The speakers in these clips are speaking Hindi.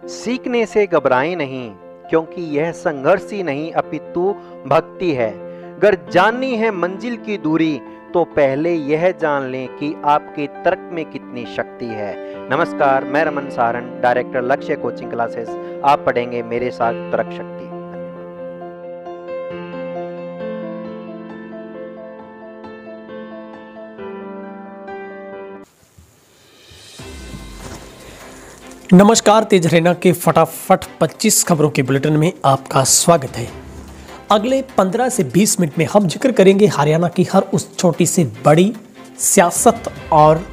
सीखने से घबराएं नहीं, क्योंकि यह संघर्ष ही नहीं अपितु भक्ति है। अगर जाननी है मंजिल की दूरी, तो पहले यह जान लें कि आपके तर्क में कितनी शक्ति है। नमस्कार, मैं रमन सारन, डायरेक्टर लक्ष्य कोचिंग क्लासेस। आप पढ़ेंगे मेरे साथ तर्क शक्ति। नमस्कार, तेज हरियाणा के फटाफट 25 खबरों के बुलेटिन में आपका स्वागत है। अगले 15 से 20 मिनट में हम जिक्र करेंगे हरियाणा की हर उस छोटी से बड़ी सियासत और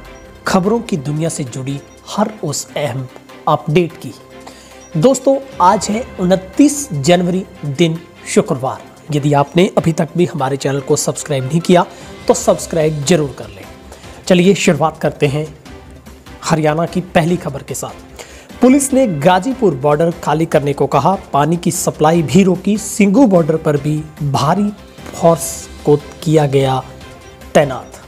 खबरों की दुनिया से जुड़ी हर उस अहम अपडेट की। दोस्तों, आज है 29 जनवरी, दिन शुक्रवार। यदि आपने अभी तक भी हमारे चैनल को सब्सक्राइब नहीं किया तो सब्सक्राइब जरूर कर लें। चलिए शुरुआत करते हैं हरियाणा की पहली खबर के साथ। पुलिस ने गाजीपुर बॉर्डर खाली करने को कहा, पानी की सप्लाई भी रोकी, सिंघू बॉर्डर पर भी भारी फोर्स को किया गया तैनात।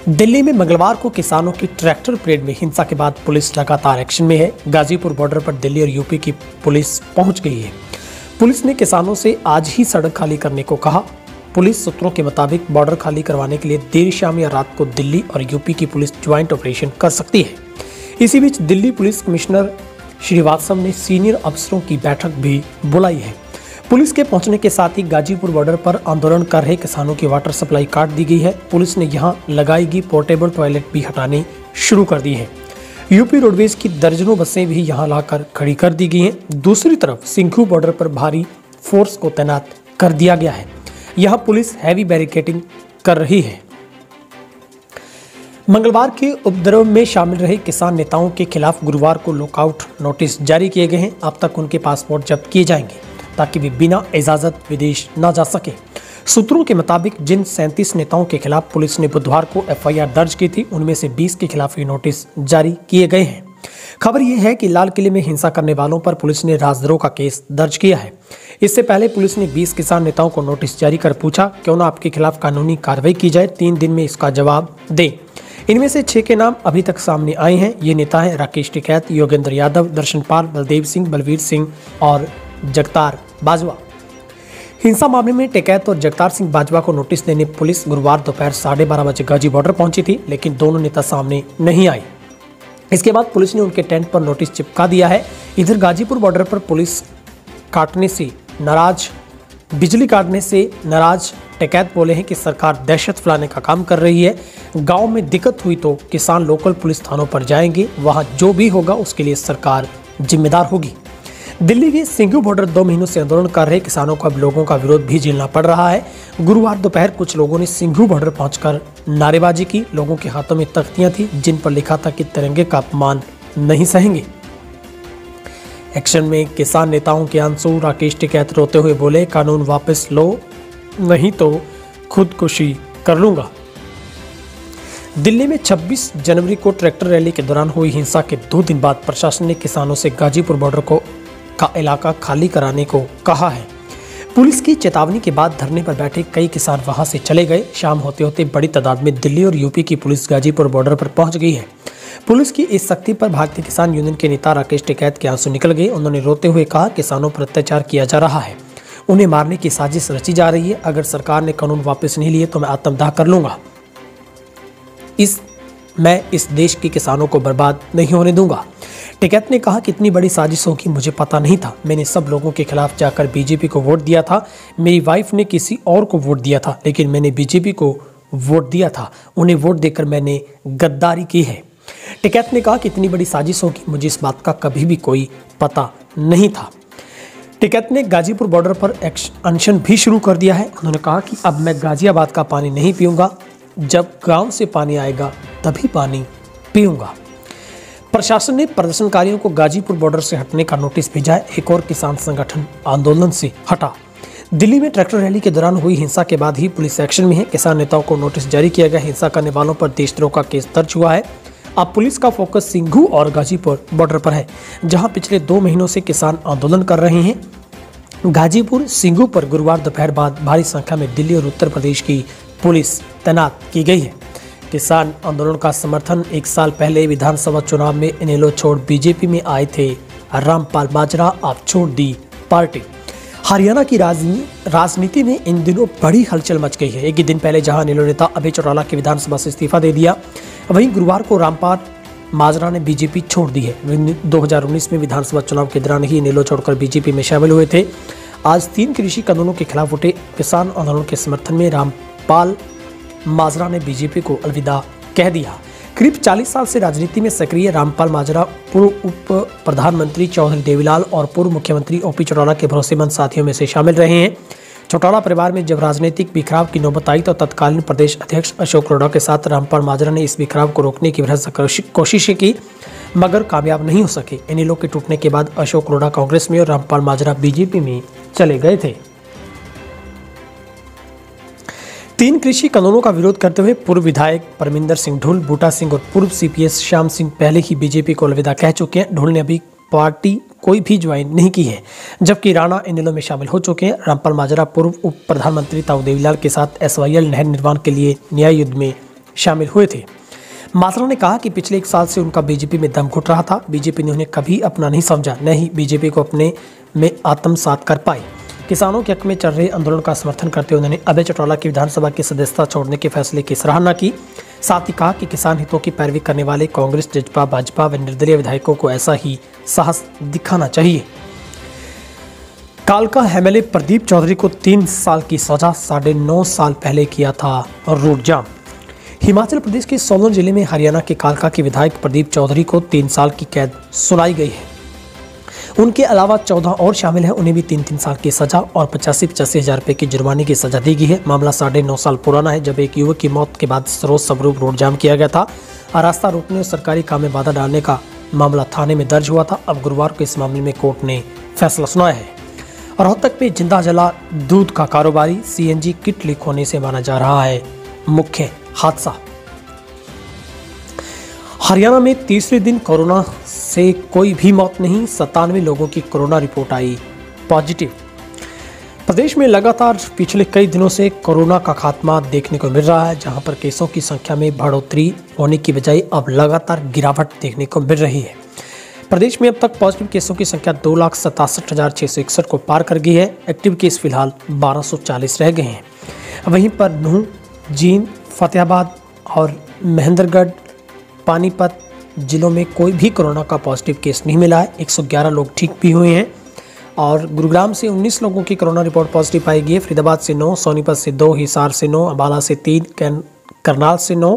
दिल्ली में मंगलवार को किसानों की ट्रैक्टर परेड में हिंसा के बाद पुलिस लगातार एक्शन में है। गाजीपुर बॉर्डर पर दिल्ली और यूपी की पुलिस पहुंच गई है। पुलिस ने किसानों से आज ही सड़क खाली करने को कहा। पुलिस सूत्रों के मुताबिक बॉर्डर खाली करवाने के लिए देर शाम या रात को दिल्ली और यूपी की पुलिस ज्वाइंट ऑपरेशन कर सकती है। इसी बीच दिल्ली पुलिस कमिश्नर श्रीवास्तव ने सीनियर अफसरों की बैठक भी बुलाई है। पुलिस के पहुंचने के साथ ही गाजीपुर बॉर्डर पर आंदोलन कर रहे किसानों की वाटर सप्लाई काट दी गई है। पुलिस ने यहां लगाई गई पोर्टेबल टॉयलेट भी हटाने शुरू कर दी है। यूपी रोडवेज की दर्जनों बसें भी यहां लाकर खड़ी कर दी गई हैं। दूसरी तरफ सिंघू बॉर्डर पर भारी फोर्स को तैनात कर दिया गया है। यहां पुलिस हैवी बैरिकेडिंग कर रही है। मंगलवार के उपद्रव में शामिल रहे किसान नेताओं के खिलाफ गुरुवार को लुकआउट नोटिस जारी किए गए हैं। अब तक उनके पासपोर्ट जब्त किए जाएंगे ताकि वे बिना इजाजत विदेश न जा सके। सूत्रों के मुताबिक जिन 37 नेताओं के खिलाफ पुलिस ने बुधवार को एफआईआर दर्ज की थी, उनमें से 20 के खिलाफ ये नोटिस जारी किए गए हैं। खबर यह है कि लाल किले में हिंसा करने वालों पर पुलिस ने राजद्रोह का केस दर्ज किया है। इससे पहले पुलिस ने 20 किसान नेताओं को नोटिस जारी कर पूछा, क्यों न आपके खिलाफ कानूनी कार्रवाई की जाए, 3 दिन में इसका जवाब दें। इनमें से 6 के नाम अभी तक सामने आए हैं। ये नेता हैं राकेश टिकैत, योगेंद्र यादव, दर्शनपाल, बलदेव सिंह, बलवीर सिंह और जगतार बाजवा। हिंसा मामले में टिकैत और जगतार सिंह बाजवा को नोटिस देने पुलिस गुरुवार दोपहर 12:30 बजे गाजी बॉर्डर पहुंची थी, लेकिन दोनों नेता सामने नहीं आए। इसके बाद पुलिस ने उनके टेंट पर नोटिस चिपका दिया है। इधर गाजीपुर बॉर्डर पर बिजली काटने से नाराज टिकैत बोले हैं कि सरकार दहशत फैलाने का काम कर रही है। गांव में दिक्कत हुई तो किसान लोकल पुलिस थानों पर जाएंगे, वहां जो भी होगा उसके लिए सरकार जिम्मेदार होगी। दिल्ली के सिंघू बॉर्डर 2 महीनों से आंदोलन कर रहे किसानों को अब लोगों का विरोध भी झेलना पड़ रहा है। गुरुवार दोपहर कुछ लोगों ने सिंघू बॉर्डर पहुंचकर नारेबाजी की। लोगों के हाथों में तख्तियां थी जिन पर लिखा था कि तिरंगे का अपमान नहीं सहेंगे। एक्शन में किसान नेताओं के आंसू। राकेश टिकैत रोते हुए बोले, कानून वापस लो, नहीं तो खुदकुशी कर लूंगा। दिल्ली में 26 जनवरी को ट्रैक्टर रैली के दौरान हुई हिंसा के 2 दिन बाद प्रशासन ने किसानों से गाजीपुर बॉर्डर का इलाका खाली कराने को कहा है। पुलिस की चेतावनी के बाद धरने पर बैठे कई किसान वहां से चले गए। शाम होते होते बड़ी तादाद में दिल्ली और यूपी की पुलिस गाजीपुर बॉर्डर पर पहुंच गई है। पुलिस की इस सख्ती पर भारतीय किसान यूनियन के नेता राकेश टिकैत के आंसू निकल गए। उन्होंने रोते हुए कहा, किसानों पर अत्याचार किया जा रहा है, उन्हें मारने की साजिश रची जा रही है। अगर सरकार ने कानून वापस नहीं लिए तो मैं आत्मदाह कर लूंगा। मैं इस देश के किसानों को बर्बाद नहीं होने दूंगा। टिकैत ने कहा कि इतनी बड़ी साजिश होगी मुझे पता नहीं था। मैंने सब लोगों के खिलाफ जाकर बीजेपी को वोट दिया था। मेरी वाइफ ने किसी और को वोट दिया था, लेकिन मैंने बीजेपी को वोट दिया था। उन्हें वोट देकर मैंने गद्दारी की है। टिकैत ने कहा कि इतनी बड़ी साजिश होगी मुझे इस बात का कभी भी कोई पता नहीं था। टिकैत ने गाजीपुर बॉर्डर पर अनशन भी शुरू कर दिया है। उन्होंने कहा कि अब मैं गाजियाबाद का पानी नहीं पीऊंगा, जब गांव से पानी आएगा तभी पानी पीऊंगा। प्रशासन ने प्रदर्शनकारियों को गाजीपुर बॉर्डर से हटने का नोटिस भेजा है। एक और किसान संगठन आंदोलन से हटा। दिल्ली में ट्रैक्टर रैली के दौरान हुई हिंसा के बाद ही पुलिस एक्शन में है। किसान नेताओं को नोटिस जारी किया गया। हिंसा करने वालों पर देशद्रोह का केस दर्ज हुआ है। अब पुलिस का फोकस सिंघू और गाजीपुर बॉर्डर पर है, जहां पिछले 2 महीनों से किसान आंदोलन कर रहे हैं। गाजीपुर सिंघू पर गुरुवार दोपहर बाद भारी संख्या में दिल्ली और उत्तर प्रदेश की पुलिस तैनात की गई है। किसान आंदोलन का समर्थन। एक साल पहले विधानसभा चुनाव में इनेलो छोड़ बीजेपी में आए थे रामपाल माजरा, अब छोड़ दी पार्टी। हरियाणा की राजनीति में इन दिनों बड़ी हलचल मच गई है। एक ही दिन पहले जहां इनेलो नेता अभय चौटाला के विधानसभा से इस्तीफा दे दिया, वहीं गुरुवार को रामपाल माजरा ने बीजेपी छोड़ दी है। 2019 में विधानसभा चुनाव के दौरान ही इनेलो छोड़कर बीजेपी में शामिल हुए थे। आज 3 कृषि कानूनों के खिलाफ उठे किसान आंदोलन के समर्थन में रामपाल माजरा ने बीजेपी को अलविदा कह दिया। करीब 40 साल से राजनीति में सक्रिय रामपाल माजरा पूर्व उप प्रधानमंत्री चौधरी देवीलाल और पूर्व मुख्यमंत्री ओपी चौटाला के भरोसेमंद साथियों में से शामिल रहे हैं। चौटाला परिवार में जब राजनीतिक बिखराव की नौबत आई तो तत्कालीन प्रदेश अध्यक्ष अशोक अरोड़ा के साथ रामपाल माजरा ने इस बिखराव को रोकने की भरसक कोशिशें की, मगर कामयाब नहीं हो सके। इनेलो के टूटने के बाद अशोक अरोड़ा कांग्रेस में और रामपाल माजरा बीजेपी में चले गए थे। 3 कृषि कानूनों का विरोध करते हुए पूर्व विधायक परमिंदर सिंह ढुल, बूटा सिंह और पूर्व सीपीएस श्याम सिंह पहले ही बीजेपी को अलविदा कह चुके हैं। ढुल ने अभी पार्टी कोई भी ज्वाइन नहीं की है, जबकि राणा इनेलो में शामिल हो चुके हैं। रामपाल माजरा पूर्व उप प्रधानमंत्री ताऊ देवीलाल के साथ एसवाईएल नहर निर्माण के लिए न्याय युद्ध में शामिल हुए थे। माजरा ने कहा कि पिछले 1 साल से उनका बीजेपी में दम घुट रहा था। बीजेपी ने उन्हें कभी अपना नहीं समझा, न ही बीजेपी को अपने में आत्मसात कर पाई। किसानों के हक में चल रहे आंदोलन का समर्थन करते हुए उन्होंने अभय चौटाला की विधानसभा की सदस्यता छोड़ने के फैसले की सराहना की। साथ ही कहा कि किसान हितों की पैरवी करने वाले कांग्रेस, जजपा, भाजपा व निर्दलीय विधायकों को ऐसा ही साहस दिखाना चाहिए। कालका एमएलए प्रदीप चौधरी को 3 साल की सजा, 9.5 साल पहले किया था रोड जाम। हिमाचल प्रदेश के सोलन जिले में हरियाणा के कालका के विधायक प्रदीप चौधरी को 3 साल की कैद सुनाई गई है। उनके अलावा 14 और शामिल हैं, उन्हें भी 3-3 साल की सजा और 85 हज़ार रुपये की जुर्माने की सजा दी गई है। मामला 9.5 साल पुराना है, जब एक युवक की मौत के बाद सरोज स्वरूप रोड जाम किया गया था। रास्ता रोकने और सरकारी काम में बाधा डालने का मामला थाने में दर्ज हुआ था। अब गुरुवार को इस मामले में कोर्ट ने फैसला सुनाया है। रोहतक में जिंदा जला दूध का कारोबारी, सीएनजी किट लीक होने से माना जा रहा है मुख्य हादसा। हरियाणा में तीसरे दिन कोरोना से कोई भी मौत नहीं, 97 लोगों की कोरोना रिपोर्ट आई पॉजिटिव। प्रदेश में लगातार पिछले कई दिनों से कोरोना का खात्मा देखने को मिल रहा है, जहां पर केसों की संख्या में बढ़ोतरी होने की बजाय अब लगातार गिरावट देखने को मिल रही है। प्रदेश में अब तक पॉजिटिव केसों की संख्या 2,67,661 को पार कर गई है। एक्टिव केस फिलहाल 1240 रह गए हैं। वहीं पर नूंह, जींद, फतेहाबाद और महेंद्रगढ़, पानीपत जिलों में कोई भी कोरोना का पॉजिटिव केस नहीं मिला है। 111 लोग ठीक भी हुए हैं और गुरुग्राम से 19 लोगों की कोरोना रिपोर्ट पॉजिटिव पाई गई है। फरीदाबाद से 9, सोनीपत से 2, हिसार से 9, अम्बाला से 3, करनाल से 9,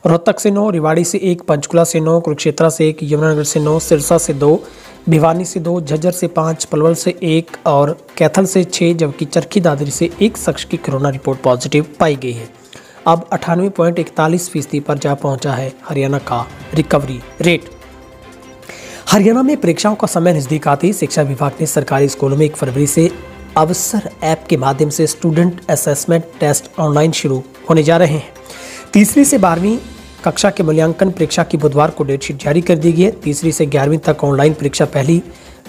रोहतक से 9, रेवाड़ी से 1, पंचकुला से 9, कुरुक्षेत्र से 1, यमुनानगर से 9, सिरसा से 2, भिवानी से 2, झज्जर से 5, पलवल से 1 और कैथल से 6, जबकि चरखी दादरी से 1 शख्स की कोरोना रिपोर्ट पॉजिटिव पाई गई है। अब 98.41% पर जा पहुंचा है हरियाणा का रिकवरी रेट। हरियाणा में परीक्षाओं का समय नजदीक आते ही शिक्षा विभाग ने सरकारी स्कूलों में 1 फरवरी से अवसर ऐप के माध्यम से स्टूडेंट असेसमेंट टेस्ट ऑनलाइन शुरू होने जा रहे हैं। 3वीं से 12वीं कक्षा के मूल्यांकन परीक्षा की बुधवार को डेटशीट जारी कर दी गई है। 3वीं से 11वीं तक ऑनलाइन परीक्षा पहली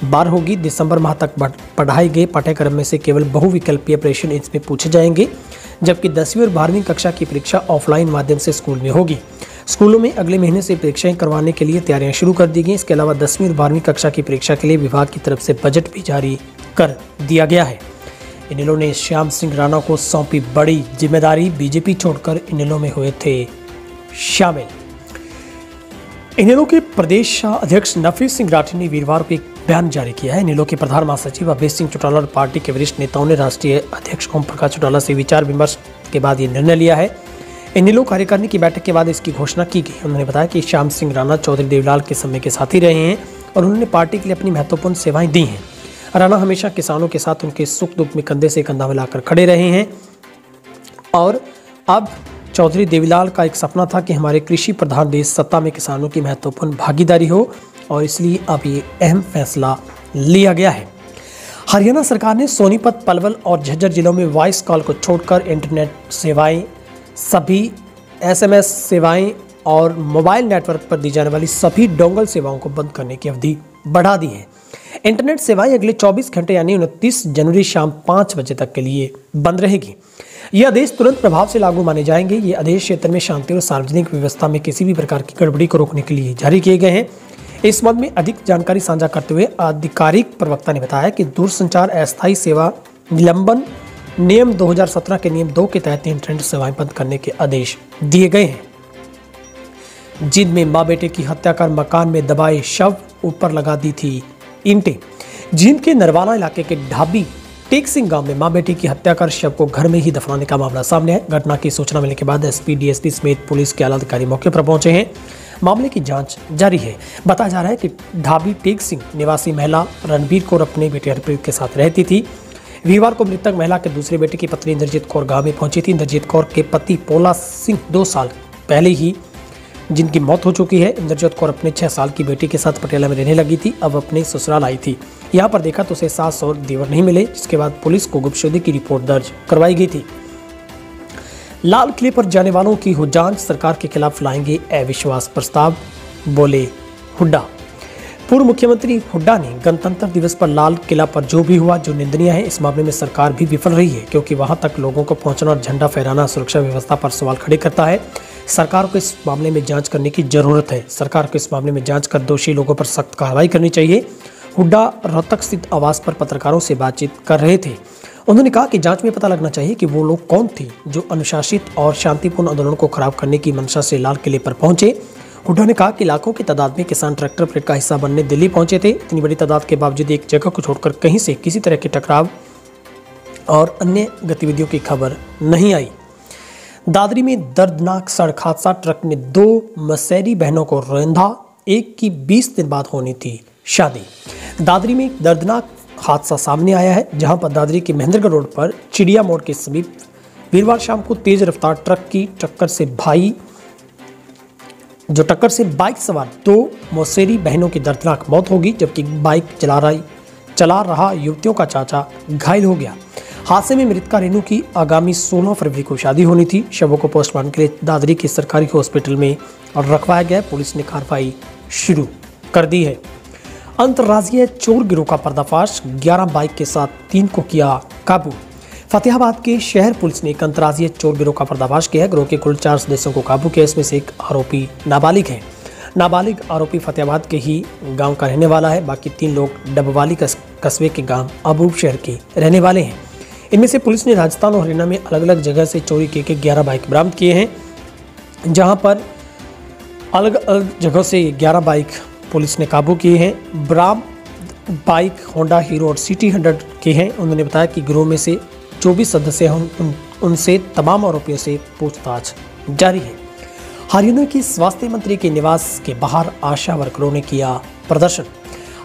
बार होगी। दिसंबर माह तक पढ़ाए गए पाठ्यक्रम में से केवल बहुविकल्पीय प्रश्न इसमें पूछे जाएंगे, जबकि 10वीं और 12वीं कक्षा की परीक्षा ऑफलाइन माध्यम से स्कूल में होगी। स्कूलों में अगले महीने से परीक्षाएं करवाने के लिए तैयारियां शुरू कर दी गई। इसके अलावा 10वीं और 12वीं कक्षा की परीक्षा के लिए विभाग की तरफ से बजट भी जारी कर दिया गया है। इनेलो ने श्याम सिंह राणा को सौंपी बड़ी जिम्मेदारी, बीजेपी छोड़कर इनेलो में हुए थे शामिल। इनेलो के प्रदेश अध्यक्ष नफीस सिंह राठी ने वीरवार को एक बयान जारी किया है। इनेलो के प्रधान महासचिव अभय सिंह चौटाला और पार्टी के वरिष्ठ नेताओं ने राष्ट्रीय अध्यक्ष ओम प्रकाश चौटाला से विचार विमर्श के बाद ये निर्णय लिया है। इनेलो कार्यकारिणी की बैठक के बाद इसकी घोषणा की गई। उन्होंने बताया कि श्याम सिंह राणा चौधरी देवीलाल के समय के साथी रहे हैं और उन्होंने पार्टी के लिए अपनी महत्वपूर्ण सेवाएं दी हैं। राणा हमेशा किसानों के साथ उनके सुख दुख में कंधे से कंधा मिलाकर खड़े रहे हैं और अब चौधरी देवीलाल का एक सपना था कि हमारे कृषि प्रधान देश सत्ता में किसानों की महत्वपूर्ण भागीदारी हो और इसलिए अब ये अहम फैसला लिया गया है। हरियाणा सरकार ने सोनीपत, पलवल और झज्जर जिलों में वॉइस कॉल को छोड़कर इंटरनेट सेवाएं, सभी एसएमएस सेवाएं और मोबाइल नेटवर्क पर दी जाने वाली सभी डोंगल सेवाओं को बंद करने की अवधि बढ़ा दी है। इंटरनेट सेवाएं अगले 24 घंटे यानी 29 जनवरी शाम 5 बजे तक के लिए बंद रहेगी। ये आदेश तुरंत प्रभाव से लागू माने जाएंगे। ये आदेश क्षेत्र में शांति और सार्वजनिक व्यवस्था में किसी भी प्रकार की गड़बड़ी को रोकने के लिए जारी किए गए हैं। इस संबंध में अधिक जानकारी साझा करते हुए आधिकारिक प्रवक्ता ने बताया कि दूरसंचार अस्थायी सेवा निलंबन नियम 2017 के नियम 2 के तहत इंटरनेट सेवाएं बंद करने के आदेश दिए गए हैं। जिंद में मां बेटे की हत्या कर मकान में दबाए शव, ऊपर लगा दी थी ईंटें। जिंद के नरवाना इलाके के ढाबी टेक सिंह गांव में मां बेटी की हत्या कर शव को घर में ही दफनाने का मामला सामने है। घटना की सूचना मिलने के बाद एसपी, डीएसपी समेत पुलिस के आला अधिकारी मौके पर पहुंचे हैं। मामले की जांच जारी है। बताया जा रहा है कि ढाबी टेक सिंह निवासी महिला रणबीर कौर अपने बेटे हरप्रीत के साथ रहती थी। वीरवार को मृतक महिला के दूसरे बेटे की पत्नी इंद्रजीत कौर गांव में पहुंची थी। इंद्रजीत कौर के पति पोला सिंह 2 साल पहले ही जिनकी मौत हो चुकी है। इंद्रजीत कौर अपने 6 साल की बेटी के साथ पटियाला में रहने लगी थी। अब अपने ससुराल आई थी। यहाँ पर देखा तो उसे सास और देवर नहीं मिले, जिसके बाद पुलिस को गुमशुदगी की रिपोर्ट दर्ज करवाई गई थी। लाल किले पर जाने वालों की हो जांच, सरकार के खिलाफ लाएंगे अविश्वास प्रस्ताव, बोले हुड्डा। पूर्व मुख्यमंत्री हुड्डा ने गणतंत्र दिवस पर लाल किला पर जो भी हुआ जो निंदनीय है, इस मामले में सरकार भी विफल रही है, क्योंकि वहां तक लोगों को पहुंचना और झंडा फहराना सुरक्षा व्यवस्था पर सवाल खड़े करता है। सरकार को इस मामले में जांच करने की जरूरत है। सरकार को इस मामले में जांच कर दोषी लोगों पर सख्त कार्रवाई करनी चाहिए। हुड्डा रोहतक स्थित आवास पर पत्रकारों से बातचीत कर रहे थे। उन्होंने कहा कि जांच में पता लगना चाहिए कि वो लोग कौन थे जो अनुशासित और शांतिपूर्ण आंदोलन को खराब करने की मंशा से लाल किले पर पहुंचे। हुड्डा ने कहा कि लाखों की तादाद में किसान ट्रैक्टर परेड का हिस्सा बनने दिल्ली पहुंचे थे। इतनी बड़ी तादाद के बावजूद एक जगह को छोड़कर कहीं से किसी तरह के टकराव और अन्य गतिविधियों की खबर नहीं आई। दादरी में दर्दनाक सड़क हादसा, ट्रक ने 2 मसेरी बहनों को रौंदा। एक की 20 दिन बाद होनी थी शादी। दादरी में एक दर्दनाक हादसा सामने आया है, जहां पर दादरी के महेंद्रगढ़ रोड पर चिड़िया मोड़ के समीप वीरवार शाम को तेज रफ्तार ट्रक की टक्कर से बाइक सवार 2 मौसेरी बहनों की दर्दनाक मौत होगी, जबकि बाइक चला रहा युवतियों का चाचा घायल हो गया। हादसे में मृतका रेनू की आगामी 16 फरवरी को शादी होनी थी। शवों को पोस्टमार्टम के लिए दादरी के सरकारी हॉस्पिटल में रखवाया गया। पुलिस ने कार्रवाई शुरू कर दी है। अंतर्राज्यीय चोर गिरोह का पर्दाफाश, 11 बाइक के साथ 3 को किया काबू। फतेहाबाद के शहर पुलिस ने एक अंतर्राज्यीय चोर गिरोह का पर्दाफाश किया है। गिरोह के कुल 4 सदस्यों को काबू किया। इसमें से एक आरोपी नाबालिग है। नाबालिग आरोपी फतेहाबाद के ही गांव का रहने वाला है। बाकी 3 लोग डबवाली कस्बे के गांव अबूब शहर के रहने वाले हैं। इनमें से पुलिस ने राजस्थान और हरियाणा में अलग अलग जगह से चोरी के 11 बाइक बरामद किए हैं, जहां पर अलग अलग जगहों से 11 बाइक पुलिस ने काबू किए हैं। बरामद बाइक होंडा, हीरो और सिटी 100 के हैं। उन्होंने बताया कि गिरोह में से जो भी सदस्य हैं उनसे तमाम आरोपियों से पूछताछ जारी है। हरियाणा के स्वास्थ्य मंत्री के निवास के बाहर आशा वर्करों ने किया प्रदर्शन।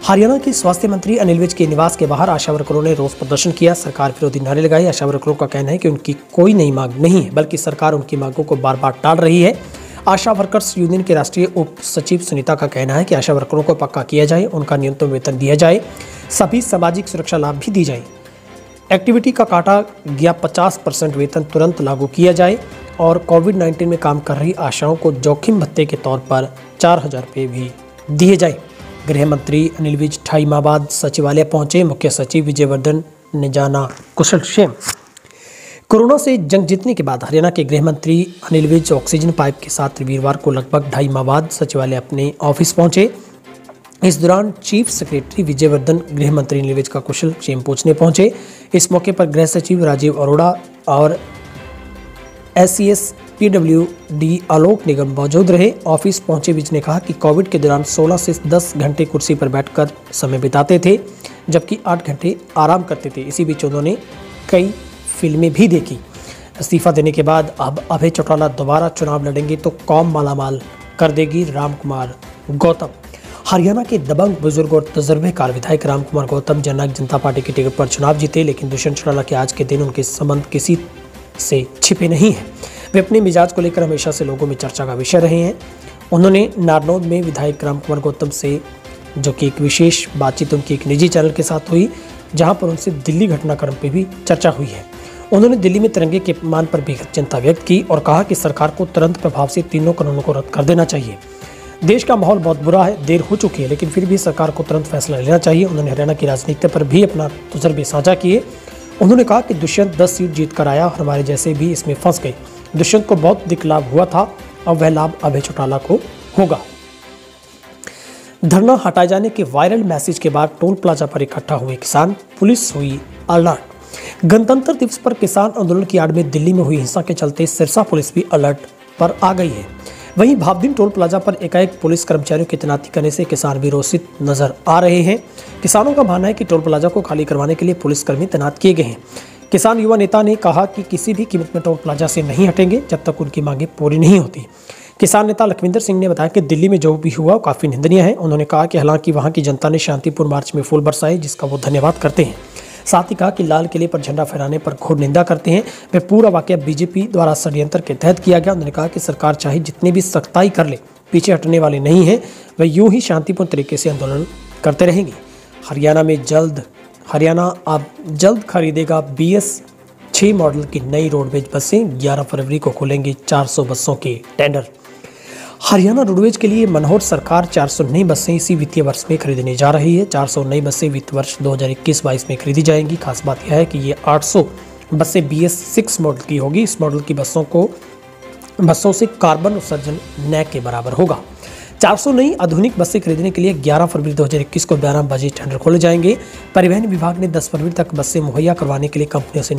हरियाणा के स्वास्थ्य मंत्री अनिल विज के निवास के बाहर आशा वर्करों ने रोष प्रदर्शन किया। सरकार विरोधी नारे लगाए। आशा वर्करों का कहना है कि उनकी कोई नई मांग नहीं है, बल्कि सरकार उनकी मांगों को बार बार टाल रही है। आशा वर्कर्स यूनियन के राष्ट्रीय उप सचिव सुनीता का कहना है कि आशा वर्करों को पक्का किया जाए, उनका न्यूनतम वेतन दिया जाए, सभी सामाजिक सुरक्षा लाभ भी दी जाए, एक्टिविटी का काटा गया 50% वेतन तुरंत लागू किया जाए और कोविड-19 में काम कर रही आशाओं को जोखिम भत्ते के तौर पर 4000 रुपये भी दिए जाए। गृह मंत्री अनिल विज 28 माह बाद सचिवालय पहुंचे। मुख्य सचिव विजयवर्धन ने जाना कुशल क्षेम। कोरोना से जंग जीतने के बाद हरियाणा के गृह मंत्री अनिल विज ऑक्सीजन पाइप के साथ वीरवार को लगभग 2.5 माह बाद सचिवालय अपने ऑफिस पहुंचे। इस दौरान चीफ सेक्रेटरी विजयवर्धन गृह मंत्री अनिल विज का कुशल क्षेम पूछने पहुंचे। इस मौके पर गृह सचिव राजीव अरोड़ा और SCS PWD आलोक निगम मौजूद रहे। ऑफिस पहुंचे विज ने कहा कि कोविड के दौरान 16 से 10 घंटे कुर्सी पर बैठकर समय बिताते थे, जबकि 8 घंटे आराम करते थे। इसी बीच उन्होंने कई फिल्में भी देखी। इस्तीफा देने के बाद अब अभय चौटाला दोबारा चुनाव लड़ेंगे तो कौम मालामाल कर देगी, राम कुमार गौतम। हरियाणा के दबंग बुजुर्ग और तजुर्बेकार विधायक राम कुमार गौतम जननायक जनता पार्टी की टिकट पर चुनाव जीते, लेकिन दुष्यंत चौटाला के आज के दिन उनके संबंध किसी से छिपे नहीं हैं। वे अपने मिजाज को लेकर हमेशा से लोगों में चर्चा का विषय रहे हैं। उन्होंने नारनौद में विधायक राम कुमार गौतम से, जो कि एक विशेष बातचीत उनकी एक निजी चैनल के साथ हुई, जहां पर उनसे दिल्ली घटनाक्रम पर भी चर्चा हुई है। उन्होंने दिल्ली में तिरंगे के अपमान पर बेहद चिंता व्यक्त की और कहा कि सरकार को तुरंत प्रभाव से तीनों कानूनों को रद्द कर देना चाहिए। देश का माहौल बहुत बुरा है, देर हो चुकी है, लेकिन फिर भी सरकार को तुरंत फैसला लेना चाहिए। उन्होंने हरियाणा की राजनीति पर भी अपना तजुर्बे साझा किए। उन्होंने कहा कि दुष्यंत 10 सीट जीत कर आया और हमारे जैसे भी इसमें फंस गए। दुष्यंत को बहुत अधिक लाभ हुआ था, अब वह लाभ अभय चौटाला को होगा। धरना हटाए जाने के वायरल मैसेज के बाद टोल प्लाजा पर इकट्ठा हुए किसान, पुलिस हुई अलर्ट। गणतंत्र दिवस पर किसान आंदोलन की आड़ में दिल्ली में हुई हिंसा के चलते सिरसा पुलिस भी अलर्ट पर आ गई है। वहीं भावदीन टोल प्लाजा पर एकाएक पुलिस कर्मचारियों की तैनाती करने से किसान भी रोषित नजर आ रहे हैं। किसानों का मानना है कि टोल प्लाजा को खाली करवाने के लिए पुलिसकर्मी तैनात किए गए हैं। किसान युवा नेता ने कहा कि किसी भी कीमत में टोल प्लाजा से नहीं हटेंगे जब तक उनकी मांगे पूरी नहीं होती। किसान नेता लखविंदर सिंह ने बताया कि दिल्ली में जो भी हुआ काफ़ी निंदनीय है। उन्होंने कहा कि हालांकि वहां की जनता ने शांतिपूर्ण मार्च में फूल बरसाए, जिसका वो धन्यवाद करते हैं। साथ ही कहा कि लाल किले पर झंडा फहराने पर घोर निंदा करते हैं। वे पूरा वाकया बीजेपी द्वारा षड्यंत्र के तहत किया गया। उन्होंने कहा कि सरकार चाहे जितनी भी सख्ताई कर ले, पीछे हटने वाले नहीं है। वे यूं ही शांतिपूर्ण तरीके से आंदोलन करते रहेंगे। हरियाणा अब जल्द खरीदेगा BS 6 मॉडल की नई रोडवेज बसें। 11 फरवरी को खुलेंगी 400 बसों के टेंडर। हरियाणा रोडवेज के लिए मनोहर सरकार 400 नई बसें इसी वित्तीय वर्ष में खरीदने जा रही है। 400 नई बसें वित्त वर्ष 2021-22 में खरीदी जाएंगी। खास बात यह है कि ये 800 बसें BS 6 मॉडल की होगी। इस मॉडल की बसों से कार्बन उत्सर्जन न के बराबर होगा। 400 नई आधुनिक बसें खरीदने के लिए 11 फरवरी 2021 को 12 बजे टेंडर खोले जाएंगे। परिवहन विभाग ने 10 फरवरी तक बसें मुहैया करवाने के लिए कंपनियों से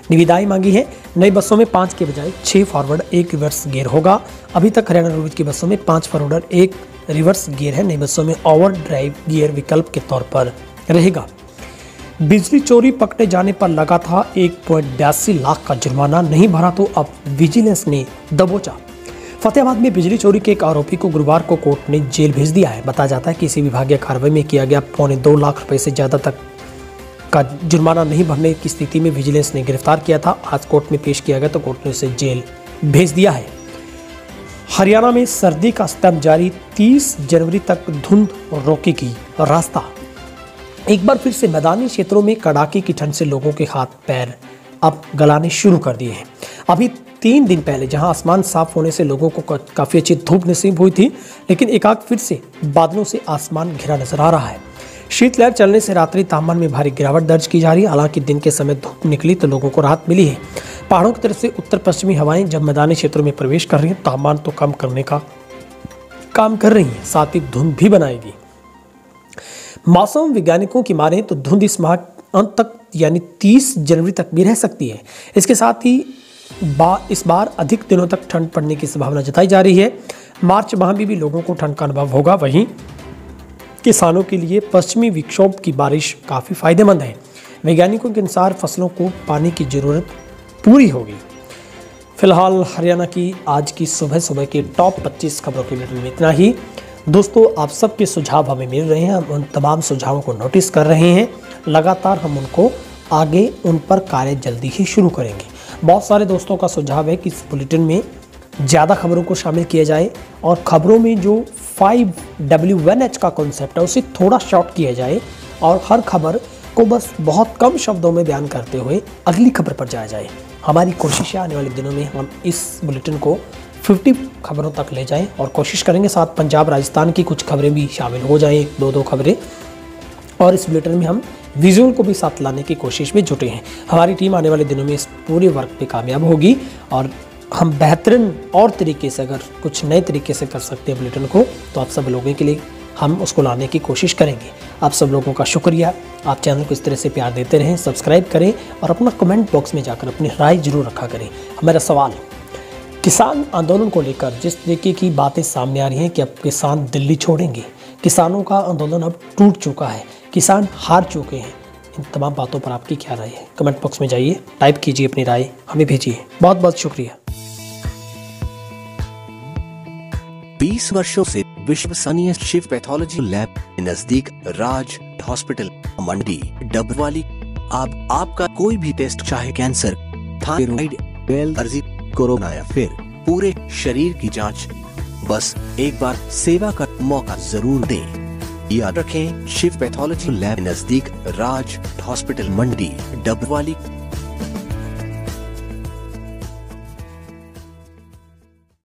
निविदाएं मांगी है। नई बसों में 5 के बजाय 6 फॉरवर्ड 1 रिवर्स गियर होगा। अभी तक हरियाणा रोडवेज की बसों में 5 फॉरवर्ड 1 रिवर्स गियर है। नई बसों में ओवर ड्राइव गियर विकल्प के तौर पर रहेगा। बिजली चोरी पकड़े जाने पर लगा था 1.82 लाख का जुर्माना, नहीं भरा तो अब विजिलेंस ने दबोचा। फतेहाबाद में बिजली चोरी के एक आरोपी को गुरुवार को कोर्ट ने जेल भेज दिया है। बताया जाता है कि इसी विभागीय कार्रवाई में किया गया 2.25 लाख रुपए से ज्यादा तक का जुर्माना नहीं भरने की स्थिति में विजिलेंस ने गिरफ्तार किया था। आज कोर्ट में पेश किया गया तो कोर्ट ने उसे जेल भेज दिया है। हरियाणा में सर्दी का स्तर जारी, 30 जनवरी तक धुंध रोकेगी रास्ता। एक बार फिर से मैदानी क्षेत्रों में कड़ाके की ठंड से लोगों के हाथ पैर अब गलाने शुरू कर दिए हैं। अभी 3 दिन पहले जहां आसमान साफ होने से लोगों को काफी अच्छी धूप नसीब हुई थी, लेकिन एकाएक फिर से बादलों से आसमान घिरा नजर आ रहा है। शीतलहर चलने से रात्रि तापमान में भारी गिरावट दर्ज की जा रही है। हालांकि दिन के समय धूप निकली तो लोगों को राहत मिली है। पहाड़ों की तरफ से उत्तर पश्चिमी हवाएं जब मैदानी क्षेत्रों में प्रवेश कर रही हैं, तापमान तो कम करने का काम कर रही है, साथ ही धुंध भी बनाएगी। मौसम वैज्ञानिकों की माने तो धुंध इस माह अंत तक यानी 30 जनवरी तक भी रह सकती है। इसके साथ ही इस बार अधिक दिनों तक ठंड पड़ने की संभावना जताई जा रही है। मार्च माह में भी लोगों को ठंड का अनुभव होगा। वहीं किसानों के लिए पश्चिमी विक्षोभ की बारिश काफ़ी फायदेमंद है। वैज्ञानिकों के अनुसार फसलों को पानी की जरूरत पूरी होगी। फिलहाल हरियाणा की आज की सुबह की टॉप 25 खबरों के बुलेटिन में इतना ही। दोस्तों, आप सबके सुझाव हमें मिल रहे हैं, हम उन तमाम सुझावों को नोटिस कर रहे हैं। लगातार हम उनको आगे उन पर कार्य जल्दी ही शुरू करेंगे। बहुत सारे दोस्तों का सुझाव है कि इस बुलेटिन में ज़्यादा खबरों को शामिल किया जाए और खबरों में जो 5W1H का कॉन्सेप्ट है उसे थोड़ा शॉर्ट किया जाए और हर खबर को बस बहुत कम शब्दों में बयान करते हुए अगली खबर पर जाया जाए। हमारी कोशिश है आने वाले दिनों में हम इस बुलेटिन को 50 खबरों तक ले जाएं और कोशिश करेंगे साथ पंजाब राजस्थान की कुछ खबरें भी शामिल हो जाएं, 2-2 खबरें। और इस बुलेटिन में हम विजुअल को भी साथ लाने की कोशिश में जुटे हैं। हमारी टीम आने वाले दिनों में इस पूरे वर्क पे कामयाब होगी और हम बेहतरीन और तरीके से अगर कुछ नए तरीके से कर सकते हैं बुलेटिन को, तो आप सब लोगों के लिए हम उसको लाने की कोशिश करेंगे। आप सब लोगों का शुक्रिया। आप चैनल को इस तरह से प्यार देते रहें, सब्सक्राइब करें और अपना कमेंट बॉक्स में जाकर अपनी राय जरूर रखा करें। हमारा सवाल, किसान आंदोलन को लेकर जिस तरीके की बातें सामने आ रही हैं कि अब किसान दिल्ली छोड़ेंगे, किसानों का आंदोलन अब टूट चुका है, किसान हार चुके हैं, इन तमाम बातों पर आपकी क्या राय है? कमेंट बॉक्स में जाइए, टाइप कीजिए अपनी राय, हमें भेजिए। बहुत बहुत शुक्रिया। 20 वर्षों से विश्वसनीय शिव पैथोलॉजी लैब नजदीक राज हॉस्पिटल मंडी डबवाली। आपका कोई भी टेस्ट, चाहे कैंसर, थायराइड, एलर्जी, कोरोना या फिर पूरे शरीर की जांच, बस एक बार सेवा का मौका जरूर दें। याद रखें, शिव पैथोलॉजी लैब नजदीक राज हॉस्पिटल मंडी डबवाली।